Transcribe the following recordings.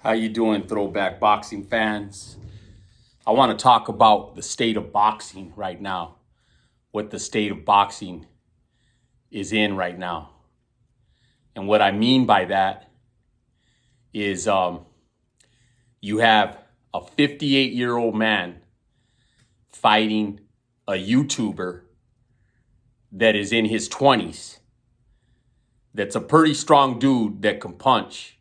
How you doing, Throwback Boxing fans? I want to talk about the state of boxing right now, what the state of boxing is in right now. And what I mean by that is you have a 58-year-old man fighting a YouTuber that is in his 20s, that's a pretty strong dude that can punch.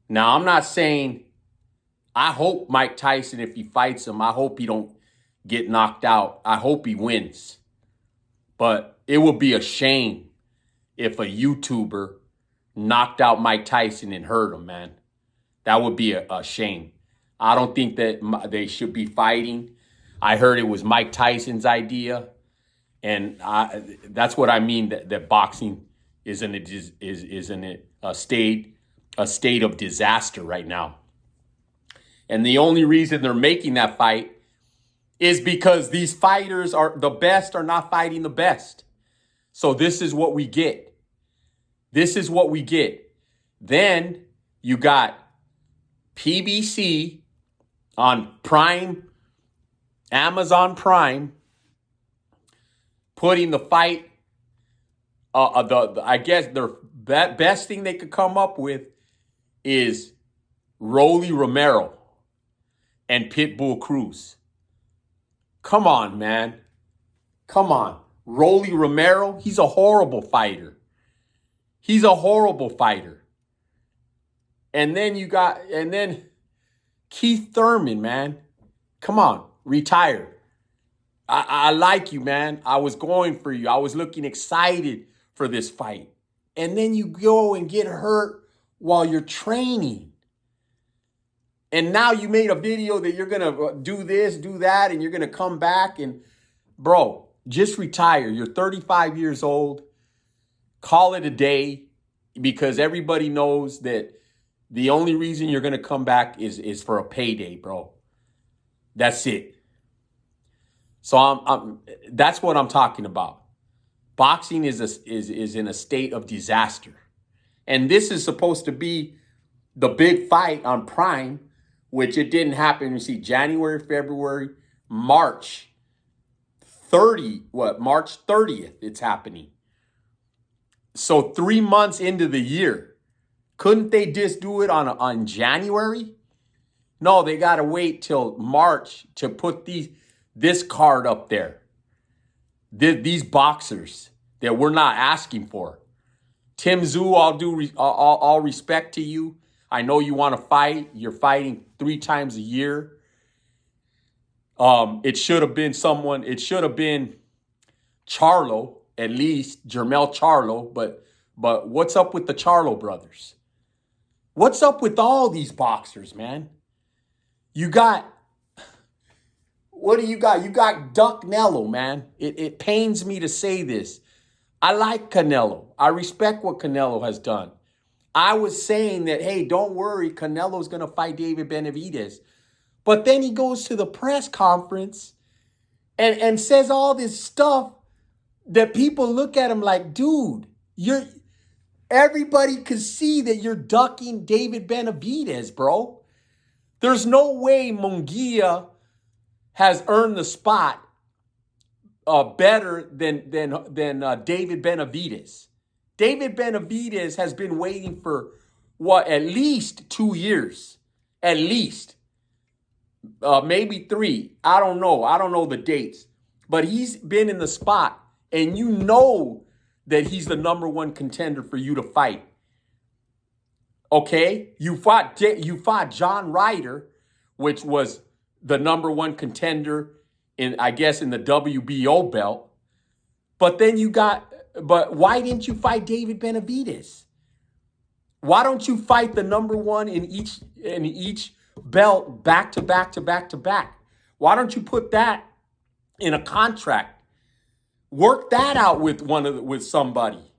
Now, I'm not saying, I hope Mike Tyson, if he fights him, I hope he don't get knocked out. I hope he wins. But it would be a shame if a YouTuber knocked out Mike Tyson and hurt him, man. That would be a shame. I don't think that they should be fighting. I heard it was Mike Tyson's idea. And that's what I mean, that boxing is in a state of disaster right now. And the only reason they're making that fight is because these fighters are not fighting the best. So this is what we get. This is what we get. Then you got PBC on Prime, Amazon Prime, putting the fight, I guess their best thing they could come up with is Rolly Romero and Pitbull Cruz. Come on, man. Come on. Rolly Romero, he's a horrible fighter. He's a horrible fighter. And then Keith Thurman, man. Come on, retire. I like you, man. I was going for you. I was looking excited for this fight. And then you go and get hurt while you're training. And now you made a video that you're going to do this, do that, and you're going to come back. And, bro, just retire. You're 35 years old. Call it a day, because everybody knows that the only reason you're going to come back is for a payday, bro. That's it. So that's what I'm talking about. Boxing is in a state of disaster. And this is supposed to be the big fight on Prime, which it didn't happen. You see, January, February, March 30th, it's happening. So 3 months into the year, couldn't they just do it on January? No, they got to wait till March to put this card up there. These boxers that we're not asking for. Tim Tszyu, all respect to you. I know you want to fight. You're fighting 3 times a year. It should have been Charlo, at least, Jermell Charlo. But what's up with the Charlo brothers? What's up with all these boxers, man? What do you got? You got Duck Nello, man. It pains me to say this. I like Canelo. I respect what Canelo has done. I was saying that, hey, don't worry, Canelo's going to fight David Benavidez. But then he goes to the press conference and says all this stuff that people look at him like, dude, everybody can see that you're ducking David Benavidez, bro. There's no way Munguia has earned the spot better than David Benavidez. David Benavidez has been waiting for, at least 2 years. At least. Maybe 3. I don't know. I don't know the dates. But he's been in the spot, and you know that he's the number 1 contender for you to fight. Okay? You fought John Ryder, which was the number 1 contender in the WBO belt. But why didn't you fight David Benavidez? Why don't you fight the number 1 in each belt back to back to back to back? Why don't you put that in a contract? Work that out with somebody,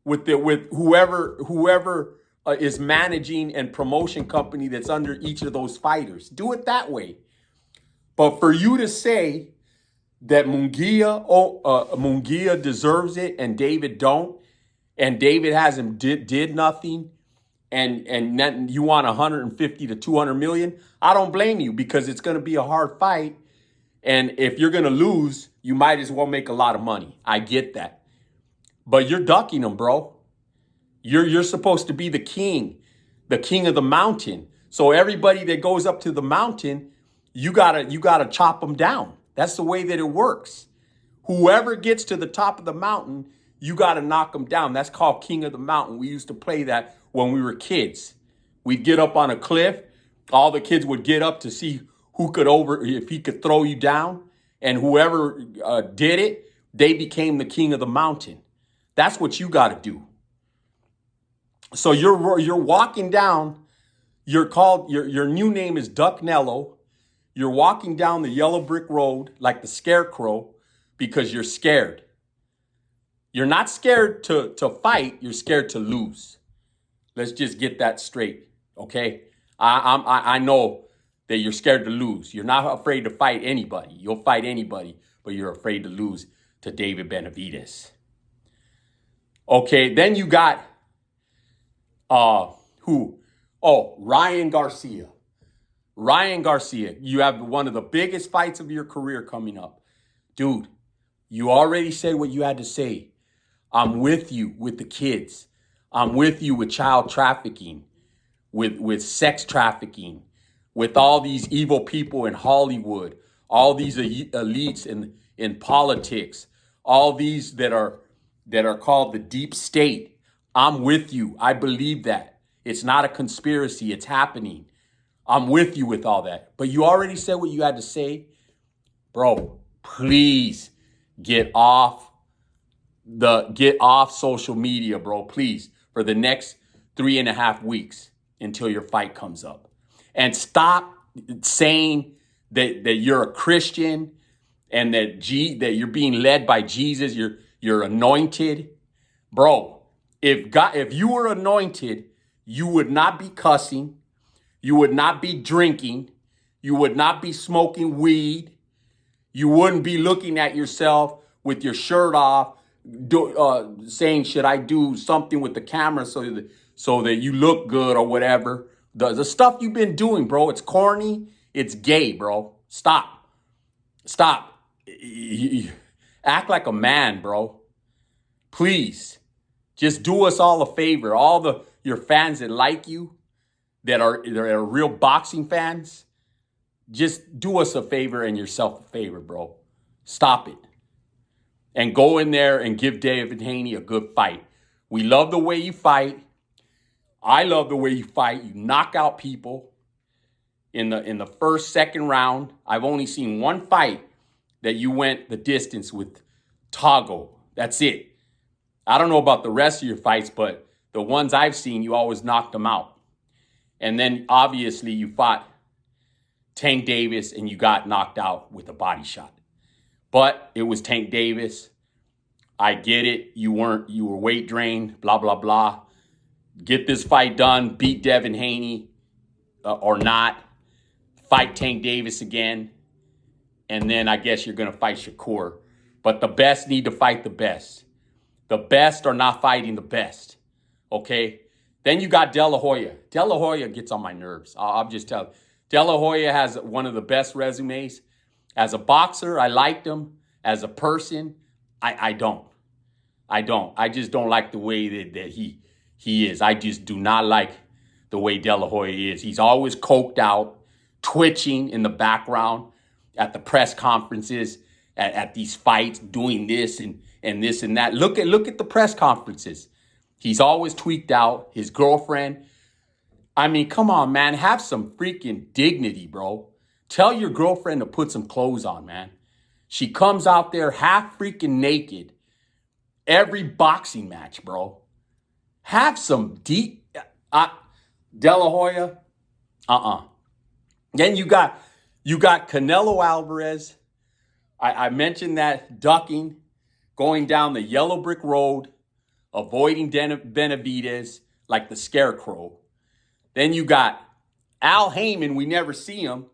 with whoever is managing and promotion company that's under each of those fighters. Do it that way. But for you to say that Munguia deserves it and David don't, and David hasn't did nothing, and then you want 150 to 200 million, I don't blame you, because it's going to be a hard fight. And if you're going to lose, you might as well make a lot of money. I get that. But you're ducking them, bro. You're supposed to be the king of the mountain. So everybody that goes up to the mountain, you gotta chop them down. That's the way that it works. Whoever gets to the top of the mountain, you gotta knock them down. That's called king of the mountain. We used to play that when we were kids. We'd get up on a cliff. All the kids would get up to see if he could throw you down. And whoever did it, they became the king of the mountain. That's what you gotta do. So you're walking down. Your new name is Duck Nello. You're walking down the yellow brick road like the scarecrow because you're scared. You're not scared to fight. You're scared to lose. Let's just get that straight, okay? I know that you're scared to lose. You're not afraid to fight anybody. You'll fight anybody, but you're afraid to lose to David Benavidez. Okay, then you got who? Oh, Ryan Garcia. Ryan Garcia, you have one of the biggest fights of your career coming up. Dude, you already said what you had to say. I'm with you with the kids. I'm with you with child trafficking, with sex trafficking, with all these evil people in Hollywood, all these elites in politics, all these that are called the deep state. I'm with you. I believe that. It's not a conspiracy. It's happening. I'm with you with all that. But you already said what you had to say. Bro, please get off social media, bro. Please, for the next 3.5 weeks until your fight comes up. And stop saying that you're a Christian and that you're being led by Jesus. You're anointed. Bro, if you were anointed, you would not be cussing. You would not be drinking. You would not be smoking weed. You wouldn't be looking at yourself with your shirt off, saying, should I do something with the camera so that you look good or whatever. The stuff you've been doing, bro, it's corny. It's gay, bro. Stop. Act like a man, bro. Please. Just do us all a favor. All your fans that like you, that are real boxing fans, just do us a favor and yourself a favor, bro. Stop it. And go in there and give David Haney a good fight. We love the way you fight. I love the way you fight. You knock out people in the first, second round. I've only seen one fight that you went the distance with Tago. That's it. I don't know about the rest of your fights, but the ones I've seen, you always knocked them out. And then obviously you fought Tank Davis and you got knocked out with a body shot. But it was Tank Davis. I get it. You were weight drained, blah, blah, blah. Get this fight done, beat Devin Haney or not. Fight Tank Davis again. And then I guess you're going to fight Shakur. But the best need to fight the best. The best are not fighting the best. Okay? Then you got De La Hoya. De La Hoya gets on my nerves. I'll just tell you. De La Hoya has one of the best resumes. As a boxer, I liked him. As a person, I don't. I just don't like the way that he is. I just do not like the way De La Hoya is. He's always coked out, twitching in the background at the press conferences, at these fights, doing this and this and that. Look at the press conferences. He's always tweaked out. His girlfriend. I mean, come on, man. Have some freaking dignity, bro. Tell your girlfriend to put some clothes on, man. She comes out there half freaking naked every boxing match, bro. Have some deep... De La Hoya? Then you got Canelo Alvarez. I mentioned that ducking, going down the yellow brick road, avoiding Benavidez like the scarecrow. Then you got Al Heyman. We never see him.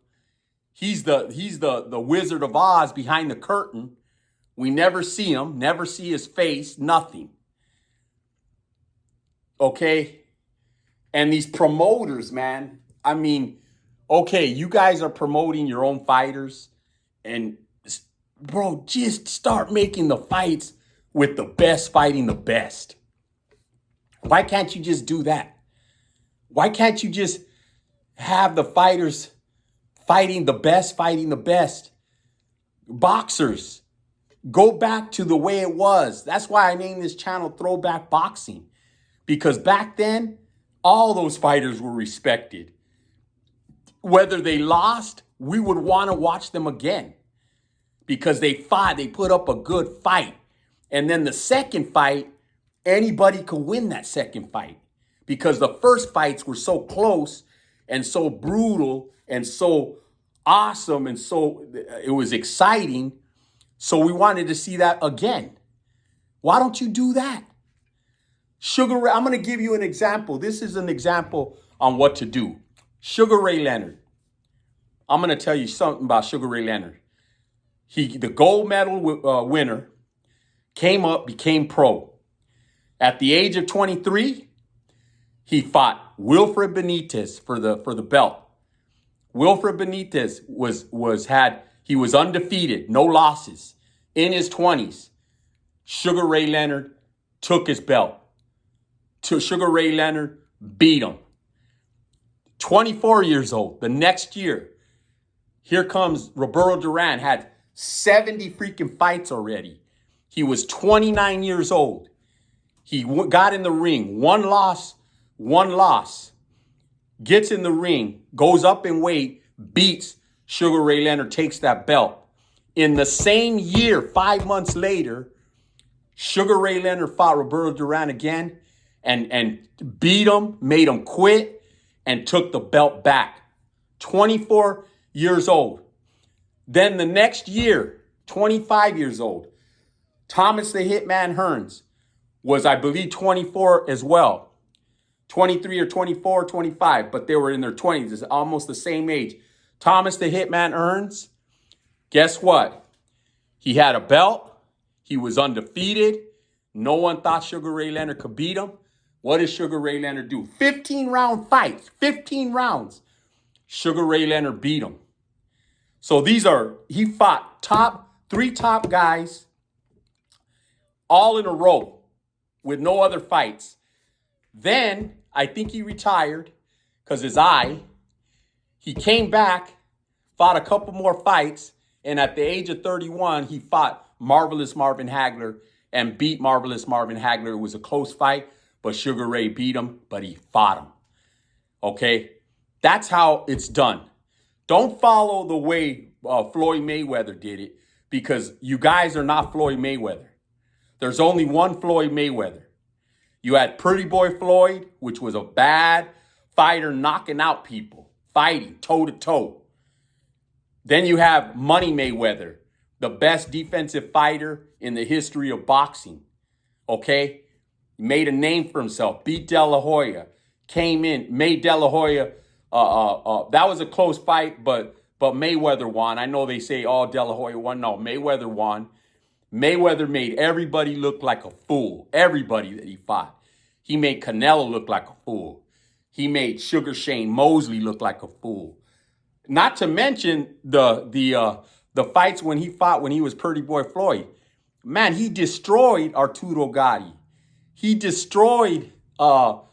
He's the Wizard of Oz behind the curtain. We never see him, never see his face, nothing. Okay? And these promoters, man, I mean, okay, you guys are promoting your own fighters. And, bro, just start making the fights with the best fighting the best. Why can't you just do that? Why can't you just have the fighters fighting the best? Boxers, go back to the way it was. That's why I named this channel Throwback Boxing. Because back then, all those fighters were respected. Whether they lost, we would want to watch them again. Because they fought, they put up a good fight. And then the second fight, anybody could win that second fight. Because the first fights were so close and so brutal and so awesome and so it was exciting. So we wanted to see that again. Why don't you do that? Sugar Ray, I'm going to give you an example. This is an example on what to do. Sugar Ray Leonard. I'm going to tell you something about Sugar Ray Leonard. The gold medal winner, came up, became pro. At the age of 23, he fought Wilfred Benitez for the belt. Wilfred Benitez he was undefeated, no losses. In his 20s, Sugar Ray Leonard took his belt. Sugar Ray Leonard beat him. 24 years old, the next year, here comes Roberto Duran, had 70 freaking fights already. He was 29 years old. He got in the ring, one loss, gets in the ring, goes up in weight, beats Sugar Ray Leonard, takes that belt. In the same year, 5 months later, Sugar Ray Leonard fought Roberto Duran again and beat him, made him quit, and took the belt back. 24 years old. Then the next year, 25 years old, Thomas the Hitman Hearns was, I believe, 24 as well. 23 or 24, 25, but they were in their 20s. It's almost the same age. Thomas the Hitman Hearns, guess what? He had a belt. He was undefeated. No one thought Sugar Ray Leonard could beat him. What did Sugar Ray Leonard do? 15-round fights, 15 rounds. Sugar Ray Leonard beat him. So he fought three top guys all in a row with no other fights. Then I think he retired because he came back, fought a couple more fights, and at the age of 31, he fought Marvelous Marvin Hagler and beat Marvelous Marvin Hagler. It was a close fight, but Sugar Ray beat him, but he fought him. Okay? That's how it's done. Don't follow the way Floyd Mayweather did it, because you guys are not Floyd Mayweather. There's only one Floyd Mayweather. You had Pretty Boy Floyd, which was a bad fighter knocking out people, fighting toe-to-toe. Then you have Money Mayweather, the best defensive fighter in the history of boxing. Okay? Made a name for himself, beat De La Hoya, came in, made De La Hoya, that was a close fight, but Mayweather won. I know they say, oh, De La Hoya won. No, Mayweather won. Mayweather made everybody look like a fool. Everybody that he fought. He made Canelo look like a fool. He made Sugar Shane Mosley look like a fool. Not to mention the fights when he fought when he was Pretty Boy Floyd. Man, he destroyed Arturo Gatti. He destroyed that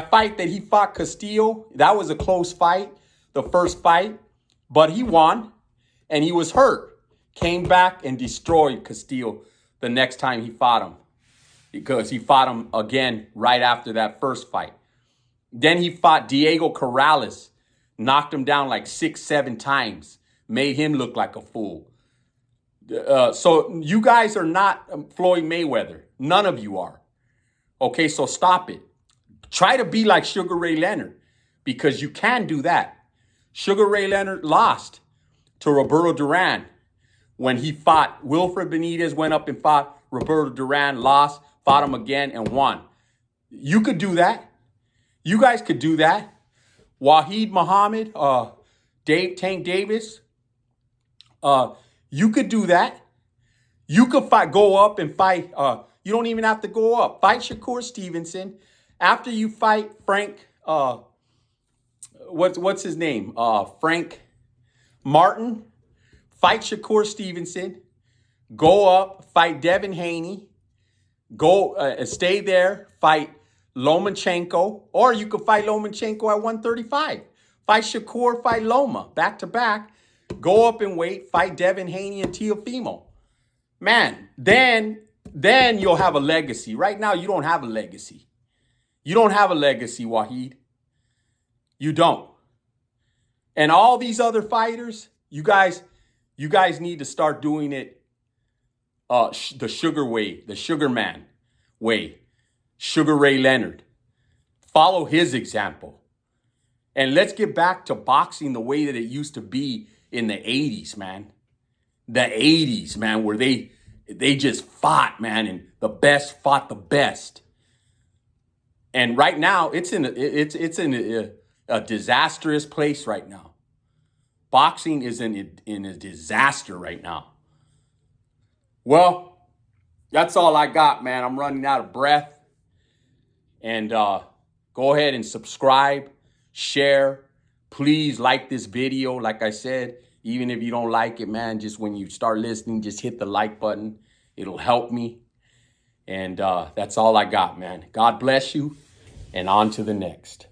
fight that he fought Castillo. That was a close fight, the first fight, but he won and he was hurt. Came back and destroyed Castillo the next time he fought him, because he fought him again right after that first fight. Then he fought Diego Corrales, knocked him down like 6-7 times, made him look like a fool. So you guys are not Floyd Mayweather. None of you are. Okay, so stop it. Try to be like Sugar Ray Leonard, because you can do that. Sugar Ray Leonard lost to Roberto Duran. When he fought, Wilfred Benitez went up and fought Roberto Duran, lost, fought him again, and won. You could do that. You guys could do that. Wahid Muhammad, Tank Davis, you could do that. You could go up and fight. You don't even have to go up. Fight Shakur Stevenson. After you fight Frank, what's his name? Frank Martin, fight Shakur Stevenson, go up, fight Devin Haney, go stay there, fight Lomachenko, or you could fight Lomachenko at 135. Fight Shakur, fight Loma, back to back. Go up and wait, fight Devin Haney and Teofimo. Man, then you'll have a legacy. Right now, you don't have a legacy. You don't have a legacy, Wahid. You don't. And all these other fighters, you guys need to start doing it the Sugar way, the Sugar Man way. Sugar Ray Leonard. Follow his example. And let's get back to boxing the way that it used to be in the 80s, man. The 80s, man, where they just fought, man, and the best fought the best. And right now, it's in a disastrous place right now. Boxing is in a disaster right now. Well, that's all I got, man. I'm running out of breath. And go ahead and subscribe, share. Please like this video. Like I said, even if you don't like it, man, just when you start listening, just hit the like button. It'll help me. And that's all I got, man. God bless you. And on to the next.